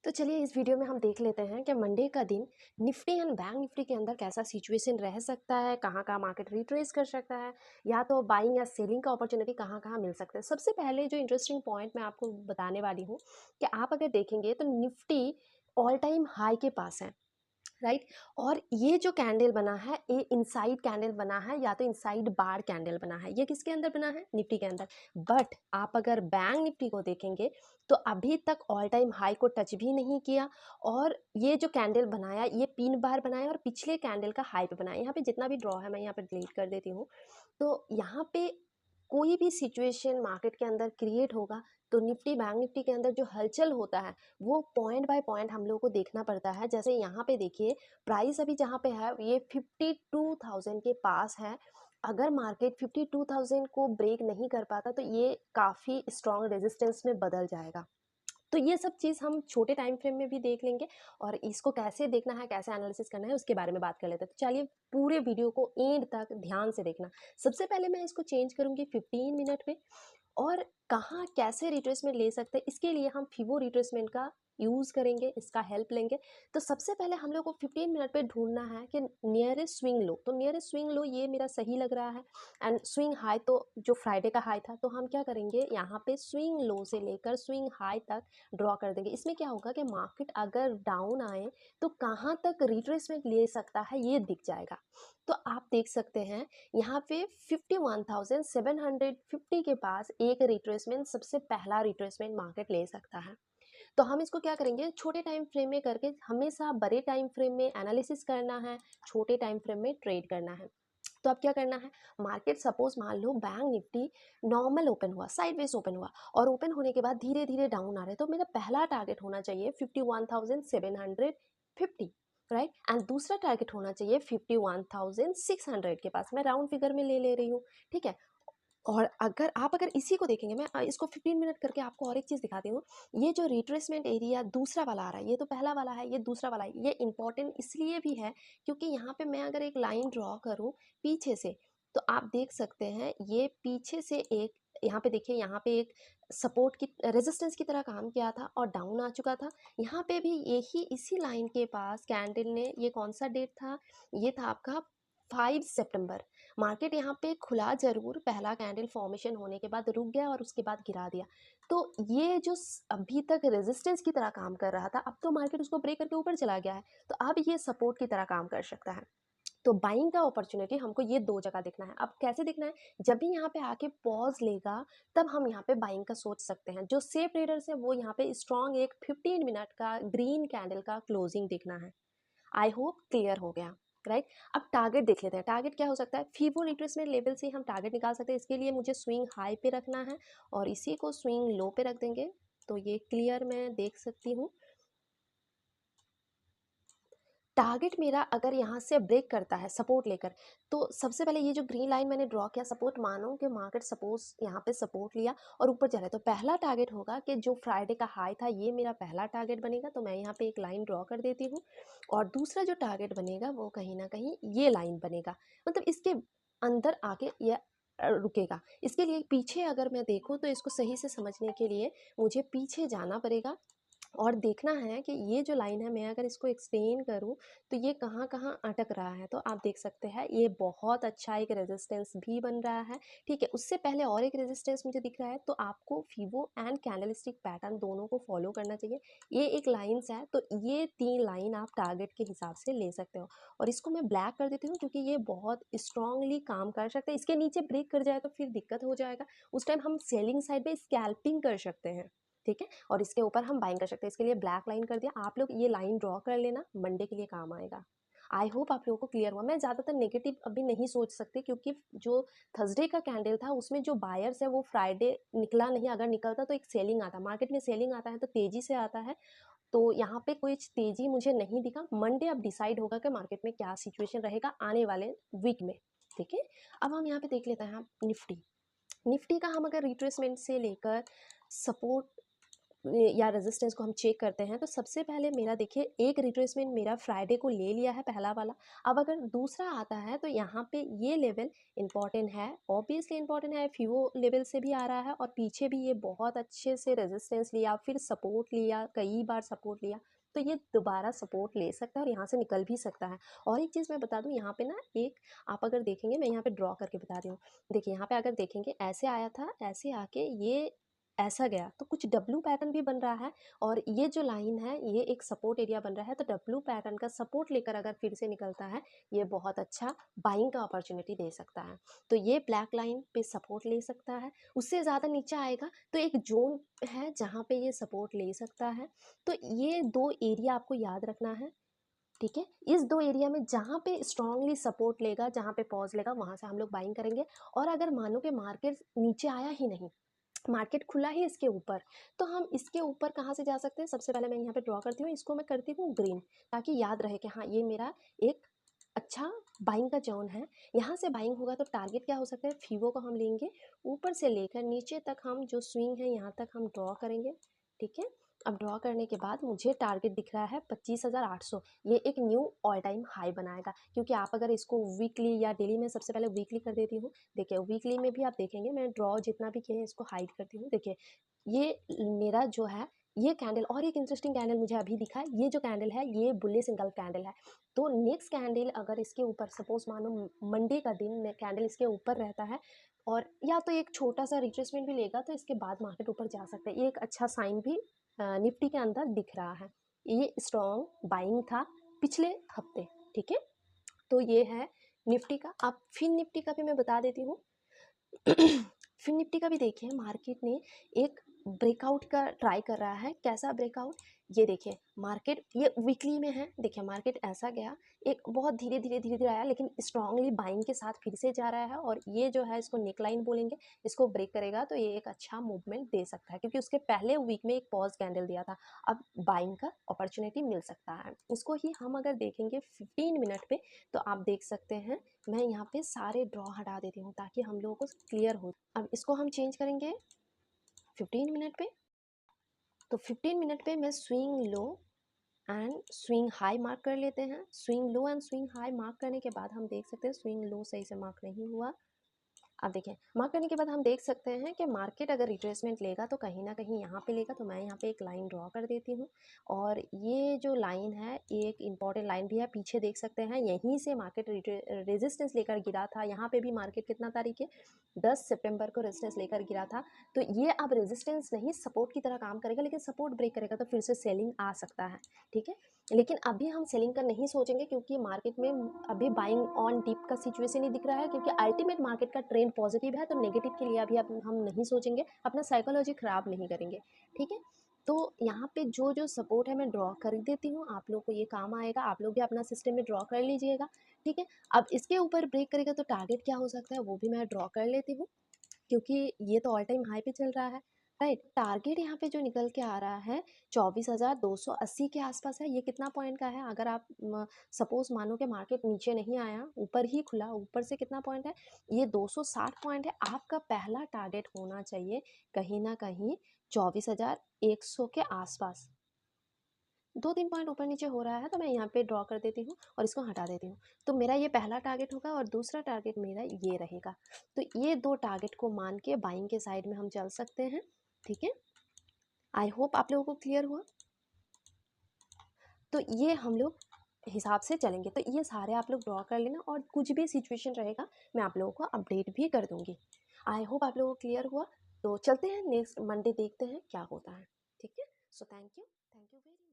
तो चलिए इस वीडियो में हम देख लेते हैं कि मंडे का दिन निफ्टी एंड बैंक निफ्टी के अंदर कैसा सिचुएशन रह सकता है, कहाँ कहाँ मार्केट रिट्रेस कर सकता है, या तो बाइंग या सेलिंग का अपॉर्चुनिटी कहाँ कहाँ मिल सकता है। सबसे पहले जो इंटरेस्टिंग पॉइंट मैं आपको बताने वाली हूँ कि आप अगर देखेंगे तो निफ्टी ऑल टाइम हाई के पास है, राइट। और ये जो कैंडल बना है ये इनसाइड कैंडल बना है या तो इनसाइड बार कैंडल बना है। ये किसके अंदर बना है? निफ्टी के अंदर। बट आप अगर बैंक निफ्टी को देखेंगे तो अभी तक ऑल टाइम हाई को टच भी नहीं किया, और ये जो कैंडल बनाया ये पिन बार बनाया और पिछले कैंडल का हाई पे बनाया। यहाँ पे जितना भी ड्रॉ है मैं यहाँ पे डिलीट कर देती हूँ। तो यहाँ पे कोई भी सिचुएशन मार्केट के अंदर क्रिएट होगा तो निफ्टी बैंक निफ्टी के अंदर जो हलचल होता है वो पॉइंट बाय पॉइंट हम लोगों को देखना पड़ता है। जैसे यहाँ पे देखिए प्राइस अभी जहाँ पे है ये 52,000 के पास है। अगर मार्केट 52,000 को ब्रेक नहीं कर पाता तो ये काफ़ी स्ट्रॉन्ग रेजिस्टेंस में बदल जाएगा। तो ये सब चीज़ हम छोटे टाइम फ्रेम में भी देख लेंगे, और इसको कैसे देखना है, कैसे एनालिसिस करना है, उसके बारे में बात कर लेते हैं। तो चलिए पूरे वीडियो को एंड तक ध्यान से देखना। सबसे पहले मैं इसको चेंज करूँगी 15 मिनट में, और कहाँ कैसे रिट्रेसमेंट ले सकते हैं इसके लिए हम फिबो रिट्रेसमेंट का यूज़ करेंगे, इसका हेल्प लेंगे। तो सबसे पहले हम लोग को 15 मिनट पे ढूंढना है कि नियरेस्ट स्विंग लो। तो नियरेस्ट स्विंग लो ये मेरा सही लग रहा है, एंड स्विंग हाई तो जो फ्राइडे का हाई था, तो हम क्या करेंगे यहाँ पे स्विंग लो से लेकर स्विंग हाई तक ड्रॉ कर देंगे। इसमें क्या होगा कि मार्केट अगर डाउन आए तो कहाँ तक रिट्रेसमेंट ले सकता है ये दिख जाएगा। तो आप देख सकते हैं यहाँ पे 51,750 के पास एक रिट्रेसमेंट, सबसे पहला रिट्रेसमेंट मार्केट ले सकता है। तो हम इसको क्या करेंगे, छोटे टाइम फ्रेम में करके, हमेशा बड़े टाइम फ्रेम में एनालिसिस करना है, छोटे टाइम फ्रेम में ट्रेड करना है। तो अब क्या करना है, मार्केट सपोज मान लो बैंक निफ्टी नॉर्मल ओपन हुआ, साइडवेज ओपन हुआ, और ओपन होने के बाद धीरे धीरे डाउन आ रहे, तो मेरा पहला टारगेट होना चाहिए 51,750, राइट। एंड दूसरा टारगेट होना चाहिए 51,600 के पास। मैं राउंड फिगर में ले रही हूँ, ठीक है। और अगर इसी को देखेंगे, मैं इसको 15 मिनट करके आपको और एक चीज़ दिखाती हूँ। ये जो रिट्रेसमेंट एरिया दूसरा वाला आ रहा है, ये तो पहला वाला है, ये दूसरा वाला है। ये इंपॉर्टेंट इसलिए भी है क्योंकि यहाँ पे मैं अगर एक लाइन ड्रॉ करूँ पीछे से, तो आप देख सकते हैं ये पीछे से एक, यहाँ पे देखिए, यहाँ पे एक सपोर्ट की रेजिस्टेंस की तरह काम किया था और डाउन आ चुका था। यहाँ पे भी यही इसी लाइन के पास कैंडल ने, ये कौन सा डेट था, ये था आपका 5 सितंबर। मार्केट यहाँ पे खुला जरूर, पहला कैंडल फॉर्मेशन होने के बाद रुक गया और उसके बाद गिरा दिया। तो ये जो अभी तक रेजिस्टेंस की तरह काम कर रहा था, अब तो मार्केट उसको ब्रेक करके ऊपर चला गया है, तो अब ये सपोर्ट की तरह काम कर सकता है। तो बाइंग का अपॉर्चुनिटी हमको ये दो जगह देखना है। अब कैसे देखना है, जब भी यहाँ पे आके पॉज लेगा तब हम यहाँ पे बाइंग का सोच सकते हैं। जो सेफ ट्रेडर्स है वो यहाँ पे स्ट्रॉन्ग एक 15 मिनट का ग्रीन कैंडल का क्लोजिंग देखना है। आई होप क्लियर हो गया, राइट। अब टारगेट देख लेते हैं। टारगेट क्या हो सकता है, फीबो रिट्रेसमेंट लेवल से हम टारगेट निकाल सकते हैं। इसके लिए मुझे स्विंग हाई पे रखना है और इसी को स्विंग लो पे रख देंगे, तो ये क्लियर मैं देख सकती हूँ। टारगेट मेरा अगर यहाँ से ब्रेक करता है सपोर्ट लेकर, तो सबसे पहले ये जो ग्रीन लाइन मैंने ड्रॉ किया, सपोर्ट मानो कि मार्केट सपोज यहाँ पे सपोर्ट लिया और ऊपर जा रहा है, तो पहला टारगेट होगा कि जो फ्राइडे का हाई था ये मेरा पहला टारगेट बनेगा। तो मैं यहाँ पे एक लाइन ड्रॉ कर देती हूँ, और दूसरा जो टारगेट बनेगा वो कहीं ना कहीं ये लाइन बनेगा, मतलब इसके अंदर आके ये रुकेगा। इसके लिए पीछे अगर मैं देखूँ तो इसको सही से समझने के लिए मुझे पीछे जाना पड़ेगा और देखना है कि ये जो लाइन है, मैं अगर इसको एक्सटेंड करूँ तो ये कहाँ कहाँ अटक रहा है। तो आप देख सकते हैं ये बहुत अच्छा एक रेजिस्टेंस भी बन रहा है, ठीक है। उससे पहले और एक रेजिस्टेंस मुझे दिख रहा है, तो आपको फीबो एंड कैंडलस्टिक पैटर्न दोनों को फॉलो करना चाहिए। ये एक लाइन्स है, तो ये 3 लाइन आप टारगेट के हिसाब से ले सकते हो। और इसको मैं ब्लैक कर देती हूँ क्योंकि ये बहुत स्ट्रांगली काम कर सकते हैं। इसके नीचे ब्रेक कर जाए तो फिर दिक्कत हो जाएगा, उस टाइम हम सेलिंग साइड में स्कैल्पिंग कर सकते हैं, ठीक है। और इसके ऊपर हम बाइंग कर सकते हैं। इसके लिए ब्लैक लाइन कर दिया। आप लोग ये लाइन ड्रॉ कर लेना, मंडे के लिए काम आएगा। आई होप आप लोगों को क्लियर हुआ। मैं ज़्यादातर नेगेटिव अभी नहीं सोच सकती क्योंकि जो थर्सडे का कैंडल था उसमें जो बायर्स है वो फ्राइडे निकला नहीं। अगर निकलता तो एक सेलिंग आता, मार्केट में सेलिंग आता है तो तेजी से आता है, तो यहाँ पे कोई तेजी मुझे नहीं दिखा। मंडे अब डिसाइड होगा कि मार्केट में क्या सिचुएशन रहेगा आने वाले वीक में, ठीक है। अब हम यहाँ पे देख लेते हैं निफ्टी। निफ्टी का हम अगर रिट्रेसमेंट से लेकर सपोर्ट या रेजिस्टेंस को हम चेक करते हैं, तो सबसे पहले मेरा देखिए एक रिट्रेसमेंट मेरा फ्राइडे को ले लिया है पहला वाला। अब अगर दूसरा आता है तो यहाँ पे ये लेवल इंपॉर्टेंट है, ऑब्वियसली इंपॉर्टेंट है, FIBO लेवल से भी आ रहा है और पीछे भी ये बहुत अच्छे से रेजिस्टेंस लिया, फिर सपोर्ट लिया, कई बार सपोर्ट लिया, तो ये दोबारा सपोर्ट ले सकता है और यहाँ से निकल भी सकता है। और एक चीज़ मैं बता दूँ यहाँ पे ना, एक आप अगर देखेंगे, मैं यहाँ पे ड्रॉ करके बता रही हूँ, देखिए यहाँ पे अगर देखेंगे ऐसे आया था, ऐसे आके ये ऐसा गया, तो कुछ डब्लू पैटर्न भी बन रहा है और ये जो लाइन है ये एक सपोर्ट एरिया बन रहा है, तो डब्लू पैटर्न का सपोर्ट लेकर अगर फिर से निकलता है, ये बहुत अच्छा बाइंग का अपॉर्चुनिटी दे सकता है। तो ये ब्लैक लाइन पे सपोर्ट ले सकता है, उससे ज़्यादा नीचे आएगा तो एक जोन है जहाँ पे ये सपोर्ट ले सकता है। तो ये दो एरिया आपको याद रखना है, ठीक है। इस दो एरिया में जहाँ पे स्ट्रांगली सपोर्ट लेगा, जहाँ पे पॉज लेगा, वहाँ से हम लोग बाइंग करेंगे। और अगर मानो कि मार्केट नीचे आया ही नहीं, मार्केट खुला ही इसके ऊपर, तो हम इसके ऊपर कहाँ से जा सकते हैं? सबसे पहले मैं यहाँ पे ड्रॉ करती हूँ, इसको मैं करती हूँ ग्रीन, ताकि याद रहे कि हाँ ये मेरा एक अच्छा बाइंग का जोन है। यहाँ से बाइंग होगा तो टारगेट क्या हो सकता है? FIBO को हम लेंगे, ऊपर से लेकर नीचे तक हम जो स्विंग है यहाँ तक हम ड्रॉ करेंगे, ठीक है। अब ड्रॉ करने के बाद मुझे टारगेट दिख रहा है 25,800, ये एक न्यू ऑल टाइम हाई बनाएगा। क्योंकि आप अगर इसको वीकली या डेली में, सबसे पहले वीकली कर देती हूँ, देखिए वीकली में भी आप देखेंगे मैं ड्रॉ जितना भी किए हैं इसको हाइड करती हूँ, देखिए ये मेरा जो है ये कैंडल, और एक इंटरेस्टिंग कैंडल मुझे अभी दिखा है, ये जो कैंडल है ये बुलिश इंगल्फ कैंडल है। तो नेक्स्ट कैंडल अगर इसके ऊपर सपोज मानो मंडे का दिन कैंडल इसके ऊपर रहता है और या तो एक छोटा सा रिट्रेसमेंट भी लेगा, तो इसके बाद मार्केट ऊपर जा सकता है, ये एक अच्छा साइन भी निफ्टी के अंदर दिख रहा है। ये स्ट्रॉन्ग बाइंग था पिछले हफ्ते, ठीक है। तो ये है निफ्टी का। अब फिर निफ्टी का भी मैं बता देती हूँ। फिर निफ्टी का भी देखिए, मार्केट ने एक ब्रेकआउट का ट्राई कर रहा है। कैसा ब्रेकआउट? ये देखिए मार्केट ये वीकली में है, देखिए मार्केट ऐसा गया, एक बहुत धीरे धीरे धीरे धीरे आया, लेकिन स्ट्रांगली बाइंग के साथ फिर से जा रहा है और ये जो है इसको नेकलाइन बोलेंगे, इसको ब्रेक करेगा तो ये एक अच्छा मूवमेंट दे सकता है, क्योंकि उसके पहले वीक में एक पॉज कैंडल दिया था। अब बाइंग का अपॉर्चुनिटी मिल सकता है इसको ही हम अगर देखेंगे 15 मिनट पे, तो आप देख सकते हैं मैं यहाँ पे सारे ड्रॉ हटा देती हूँ ताकि हम लोगों को क्लियर हो। अब इसको हम चेंज करेंगे 15 मिनट पे, तो 15 मिनट पे मैं swing low and swing high mark कर लेते हैं। Swing low and swing high mark करने के बाद हम देख सकते हैं स्विंग लो सही से मार्क नहीं हुआ। अब देखिए मार्क करने के बाद हम देख सकते हैं कि मार्केट अगर रिट्रेसमेंट लेगा तो कहीं ना कहीं यहाँ पे लेगा, तो मैं यहाँ पे एक लाइन ड्रॉ कर देती हूँ। और ये जो लाइन है ये एक इम्पॉर्टेंट लाइन भी है, पीछे देख सकते हैं यहीं से मार्केट रेजिस्टेंस लेकर गिरा था। यहाँ पे भी मार्केट कितना तारीख है, 10 सितंबर को रेजिस्टेंस लेकर गिरा था। तो ये अब रेजिस्टेंस नहीं सपोर्ट की तरह काम करेगा, लेकिन सपोर्ट ब्रेक करेगा तो फिर से सेलिंग आ सकता है, ठीक है। लेकिन अभी हम सेलिंग का नहीं सोचेंगे, क्योंकि मार्केट में अभी बाइंग ऑन डिप का सिचुएशन ही दिख रहा है, क्योंकि अल्टीमेट मार्केट का ट्रेंड पॉजिटिव है, तो नेगेटिव के लिए अभी अब हम नहीं सोचेंगे, अपना साइकोलॉजी ख़राब नहीं करेंगे, ठीक है। तो यहाँ पे जो जो सपोर्ट है मैं ड्रॉ कर देती हूँ, आप लोग को ये काम आएगा, आप लोग भी अपना सिस्टम में ड्रॉ कर लीजिएगा, ठीक है। अब इसके ऊपर ब्रेक करेगा तो टारगेट क्या हो सकता है वो भी मैं ड्रॉ कर लेती हूँ, क्योंकि ये तो ऑल टाइम हाई पे चल रहा है, राइट। टारगेट यहाँ पे जो निकल के आ रहा है 24,280 के आसपास है। ये कितना पॉइंट का है? अगर आप सपोज मानो कि मार्केट नीचे नहीं आया, ऊपर ही खुला, ऊपर से कितना पॉइंट है? ये 260 पॉइंट है। आपका पहला टारगेट होना चाहिए कहीं ना कहीं 24,100 के आसपास। 2-3 पॉइंट ऊपर नीचे हो रहा है तो मैं यहाँ पे ड्रॉ कर देती हूँ और इसको हटा देती हूँ। तो मेरा ये पहला टारगेट होगा और दूसरा टारगेट मेरा ये रहेगा। तो ये दो टारगेट को मान के बाइंग के साइड में हम चल सकते हैं, ठीक है। आई होप आप लोगों को क्लियर हुआ। तो ये हम लोग हिसाब से चलेंगे, तो ये सारे आप लोग ड्रॉ कर लेना और कुछ भी सिचुएशन रहेगा मैं आप लोगों को अपडेट भी कर दूंगी। आई होप आप लोगों को क्लियर हुआ। तो चलते हैं नेक्स्ट मंडे देखते हैं क्या होता है, ठीक है। So thank you very